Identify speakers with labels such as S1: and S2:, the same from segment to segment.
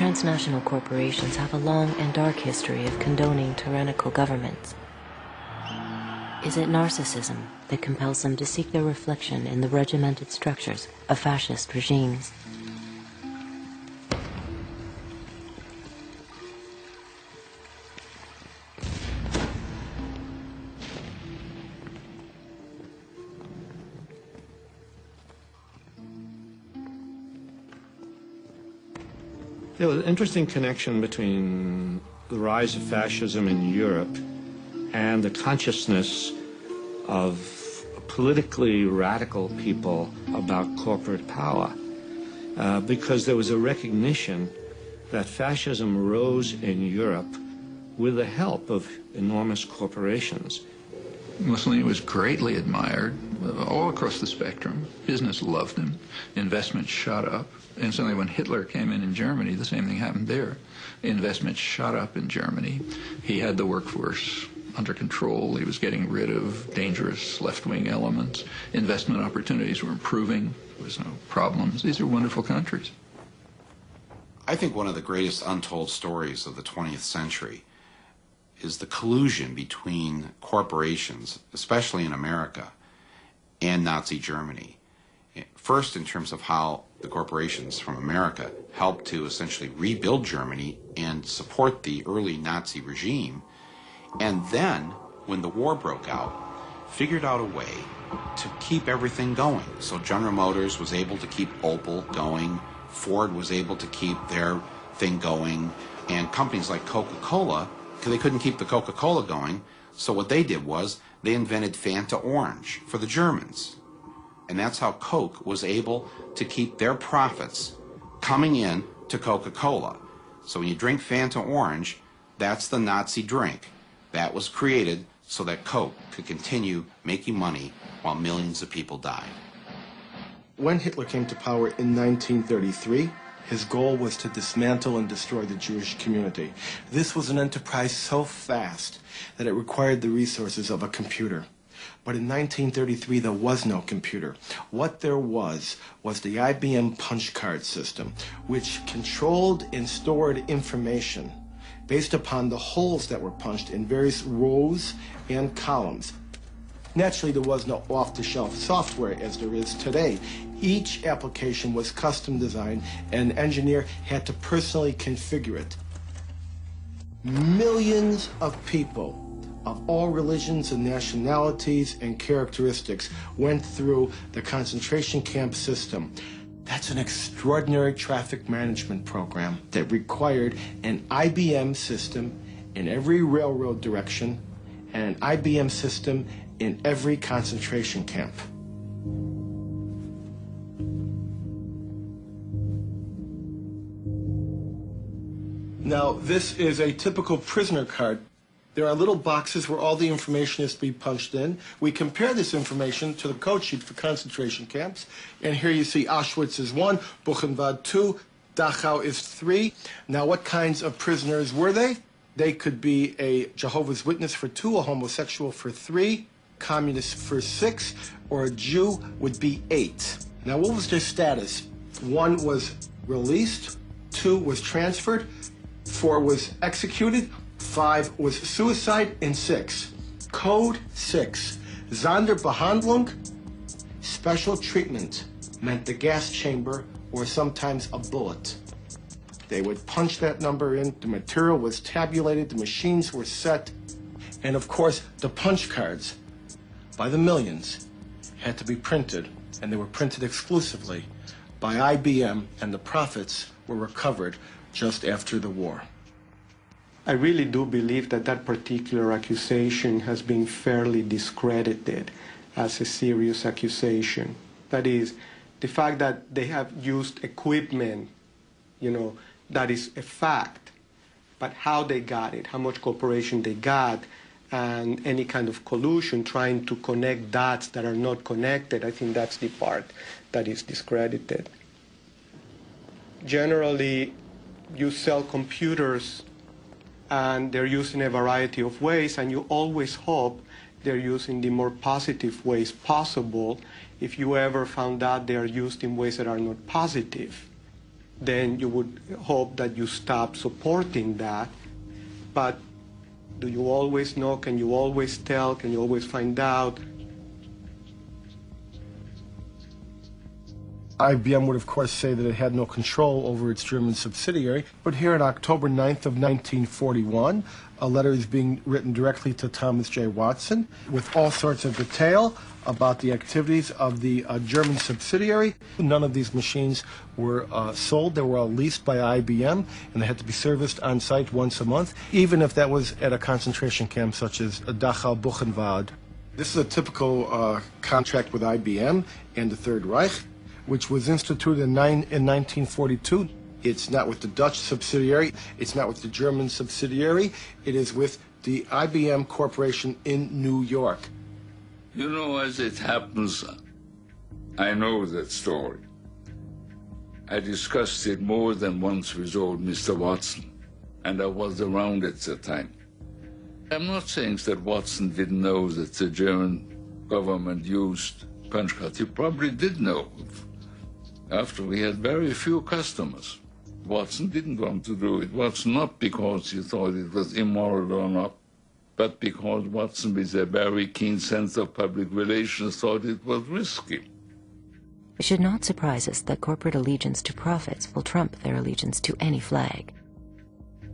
S1: transnational corporations have a long and dark history of condoning tyrannical governments. Is it narcissism that compels them to seek their reflection in the regimented structures of fascist regimes?
S2: There was an interesting connection between the rise of fascism in Europe and the consciousness of politically radical people about corporate power, because there was a recognition that fascism rose in Europe with the help of enormous corporations.
S3: Mussolini was greatly admired all across the spectrum. Business loved him. Investment shot up. And suddenly when Hitler came in Germany, the same thing happened there. Investment shot up in Germany. He had the workforce under control. He was getting rid of dangerous left-wing elements. Investment opportunities were improving. There was no problems. These are wonderful countries.
S4: I think one of the greatest untold stories of the 20th century is the collusion between corporations, especially in America, and Nazi Germany. First, in terms of how the corporations from America helped to essentially rebuild Germany and support the early Nazi regime, and then, when the war broke out, figured out a way to keep everything going. So General Motors was able to keep Opel going, Ford was able to keep their thing going, and companies like Coca-Cola, because they couldn't keep the Coca-Cola going, so what they did was they invented Fanta Orange for the Germans. And that's how Coke was able to keep their profits coming in to Coca-Cola. So when you drink Fanta Orange, that's the Nazi drink. That was created so that Coke could continue making money while millions of people died.
S5: When Hitler came to power in 1933, his goal was to dismantle and destroy the Jewish community. This was an enterprise so fast that it required the resources of a computer. But in 1933, there was no computer. What there was the IBM punch card system, which controlled and stored information based upon the holes that were punched in various rows and columns. Naturally, there was no off-the-shelf software as there is today. Each application was custom designed, and an engineer had to personally configure it. Millions of people of all religions and nationalities and characteristics went through the concentration camp system. That's an extraordinary traffic management program that required an IBM system in every railroad direction and an IBM system in every concentration camp. Now, this is a typical prisoner card. There are little boxes where all the information is to be punched in. We compare this information to the code sheet for concentration camps. And here you see Auschwitz is 1, Buchenwald 2, Dachau is 3. Now, what kinds of prisoners were they? They could be a Jehovah's Witness for 2, a homosexual for 3, communist for 6, or a Jew would be 8. Now, what was their status? 1 was released, 2 was transferred, 4 was executed, 5 was suicide, and 6. Code 6. Sonderbehandlung, special treatment, meant the gas chamber or sometimes a bullet. They would punch that number in, the material was tabulated, the machines were set, and of course the punch cards, by the millions, had to be printed, and they were printed exclusively by IBM, and the profits were recovered just after the war.
S6: I really do believe that that particular accusation has been fairly discredited as a serious accusation. That is, the fact that they have used equipment, that is a fact. But how they got it, how much cooperation they got, and any kind of collusion trying to connect dots that are not connected, I think that's the part that is discredited. Generally, you sell computers and they're used in a variety of ways, and you always hope they're used in the more positive ways possible. If you ever found out they are used in ways that are not positive, then you would hope that you stop supporting that. But do you always know? Can you always tell? Can you always find out?
S5: IBM would, of course, say that it had no control over its German subsidiary. But here on October 9th of 1941, a letter is being written directly to Thomas J. Watson with all sorts of detail about the activities of the German subsidiary. None of these machines were sold. They were all leased by IBM, and they had to be serviced on site once a month, even if that was at a concentration camp such as Dachau Buchenwald. This is a typical contract with IBM and the Third Reich, which was instituted in 1942. It's not with the Dutch subsidiary, it's not with the German subsidiary, it is with the IBM Corporation in New York.
S7: You know, as it happens, I know that story. I discussed it more than once with old Mr. Watson, and I was around at the time. I'm not saying that Watson didn't know that the German government used punch cards. He probably did know. After we had very few customers. Watson didn't want to do it. Was not because he thought it was immoral or not, but because Watson, with a very keen sense of public relations, thought it was risky.
S1: It should not surprise us that corporate allegiance to profits will trump their allegiance to any flag.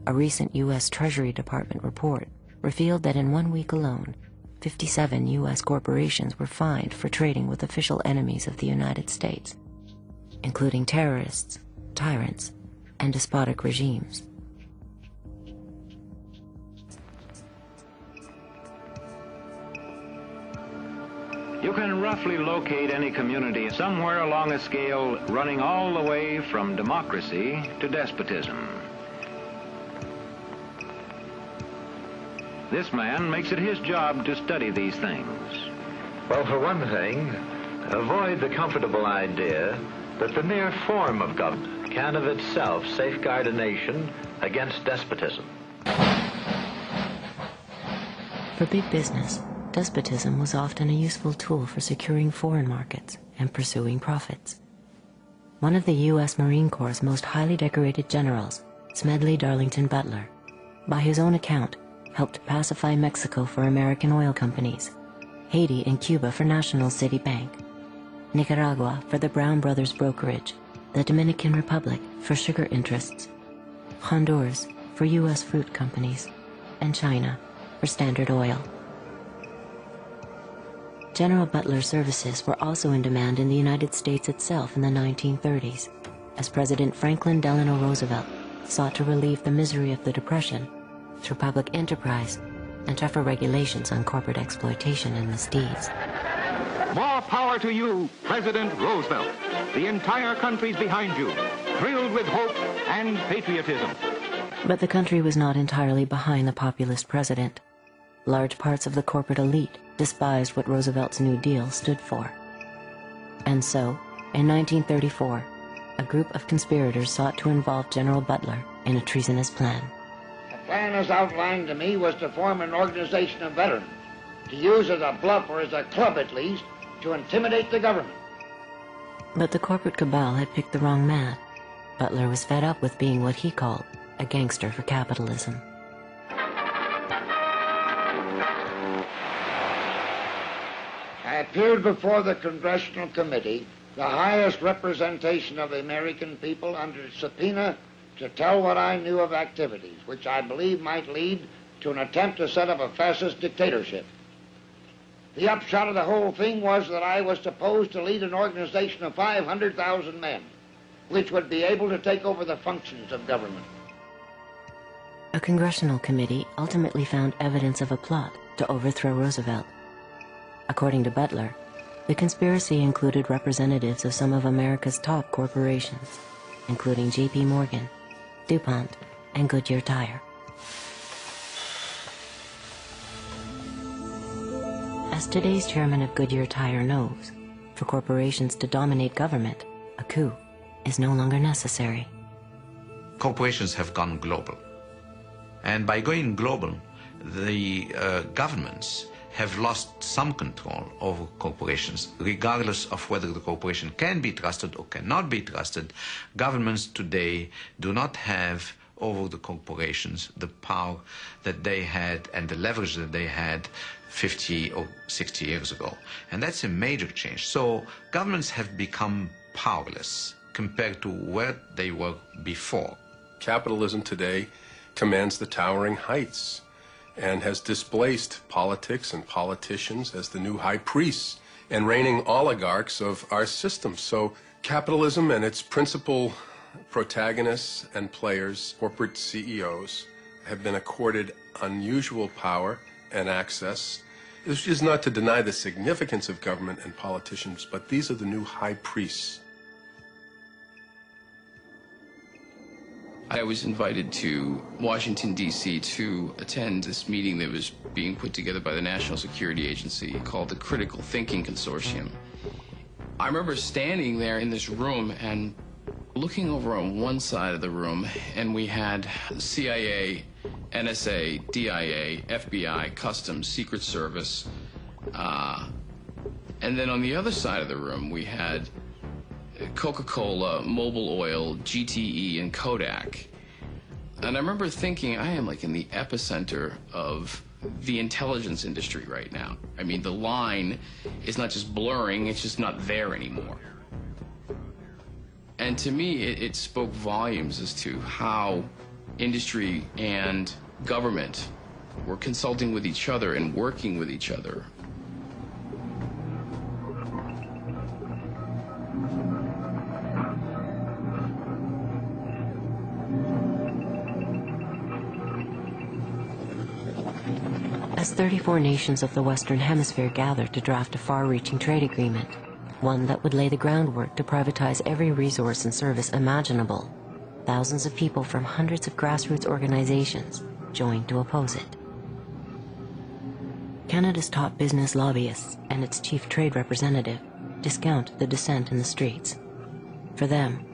S1: A recent U.S. Treasury Department report revealed that in 1 week alone, 57 U.S. corporations were fined for trading with official enemies of the United States, including terrorists, tyrants, and despotic regimes.
S8: You can roughly locate any community somewhere along a scale running all the way from democracy to despotism. This man makes it his job to study these things.
S9: Well, for one thing, avoid the comfortable idea that the mere form of government can of itself safeguard a nation against despotism.
S1: For big business, despotism was often a useful tool for securing foreign markets and pursuing profits. One of the U.S. Marine Corps' most highly decorated generals, Smedley Darlington Butler, by his own account, helped pacify Mexico for American oil companies, Haiti and Cuba for National City Bank, Nicaragua for the Brown Brothers Brokerage, the Dominican Republic for sugar interests, Honduras for U.S. fruit companies, and China for Standard Oil. General Butler's services were also in demand in the United States itself in the 1930s, as President Franklin Delano Roosevelt sought to relieve the misery of the Depression through public enterprise and tougher regulations on corporate exploitation and misdeeds.
S10: More power to you, President Roosevelt. The entire country's behind you, thrilled with hope and patriotism.
S1: But the country was not entirely behind the populist president. Large parts of the corporate elite despised what Roosevelt's New Deal stood for. And so, in 1934, a group of conspirators sought to involve General Butler in a treasonous plan.
S11: The plan as outlined to me was to form an organization of veterans, to use as a bluff or as a club at least, to intimidate the government.
S1: But the corporate cabal had picked the wrong man. Butler was fed up with being what he called a gangster for capitalism.
S11: I appeared before the Congressional Committee, the highest representation of the American people, under subpoena to tell what I knew of activities which I believe might lead to an attempt to set up a fascist dictatorship. The upshot of the whole thing was that I was supposed to lead an organization of 500,000 men, which would be able to take over the functions of government.
S1: A congressional committee ultimately found evidence of a plot to overthrow Roosevelt. According to Butler, the conspiracy included representatives of some of America's top corporations, including J.P. Morgan, DuPont, and Goodyear Tire. As today's chairman of Goodyear Tire knows, for corporations to dominate government, a coup is no longer necessary.
S12: Corporations have gone global. And by going global, the governments have lost some control over corporations, regardless of whether the corporation can be trusted or cannot be trusted. Governments today do not have over the corporations the power that they had and the leverage that they had 50 or 60 years ago. And that's a major change. So governments have become powerless compared to where they were before.
S13: Capitalism today commands the towering heights and has displaced politics and politicians as the new high priests and reigning oligarchs of our system. So capitalism and its principal protagonists and players, corporate CEOs, have been accorded unusual power and access. This is not to deny the significance of government and politicians, but these are the new high priests.
S14: I was invited to Washington, D.C. to attend this meeting that was being put together by the National Security Agency called the Critical Thinking Consortium. I remember standing there in this room and looking over on one side of the room, and we had CIA, NSA, DIA, FBI, Customs, Secret Service, and then on the other side of the room we had Coca-Cola, Mobil Oil, GTE, and Kodak. And I remember thinking, I am like in the epicenter of the intelligence industry right now. I mean, the line is not just blurring, it's just not there anymore. And to me, it spoke volumes as to how industry and government were consulting with each other and working with each other.
S1: As 34 nations of the Western Hemisphere gathered to draft a far-reaching trade agreement, one that would lay the groundwork to privatize every resource and service imaginable, thousands of people from hundreds of grassroots organizations joined to oppose it. Canada's top business lobbyists and its chief trade representative discount the dissent in the streets. For them,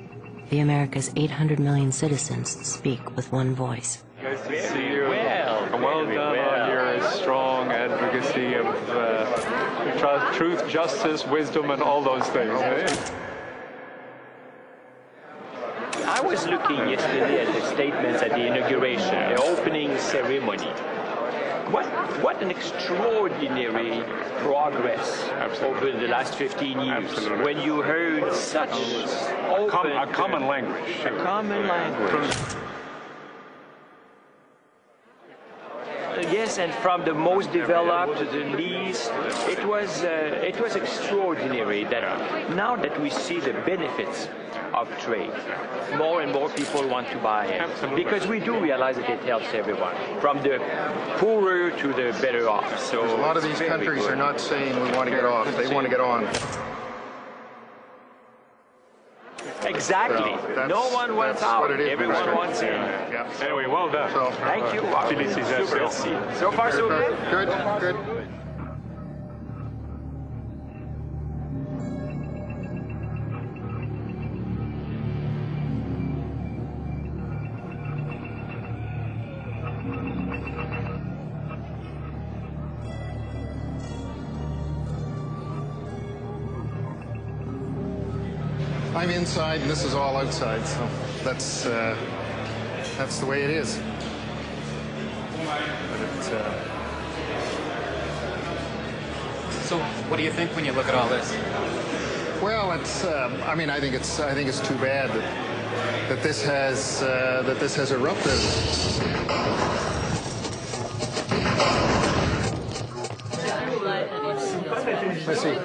S1: the America's 800 million citizens speak with one voice.
S15: Nice to see you. Well done on your strong advocacy of truth, justice, wisdom, and all those things.
S16: I was looking yesterday at the statements at the inauguration, the opening ceremony. What an extraordinary progress over the last 15 years.
S15: Absolutely.
S16: When you heard such open...
S15: A common language.
S16: A common language. Yes, and from the most developed to the least, it was extraordinary that now that we see the benefits of trade, more and more people want to buy it.
S15: Absolutely.
S16: Because we do realize that it helps everyone, from the poorer to the better off. So
S17: a lot of these countries are not saying we want to get off, they want to get on.
S16: Exactly.
S17: So
S16: no one wants out. Everyone wants in.
S15: Yeah. Anyway, well done.
S17: So,
S16: thank you.
S15: Félicitations.
S16: So far, so good.
S17: Good. I'm inside and this is all outside, so that's the way it is.
S18: So, what do you think when you look at all this?
S17: Well, it's. I mean, I think it's too bad that this has erupted. Let's see.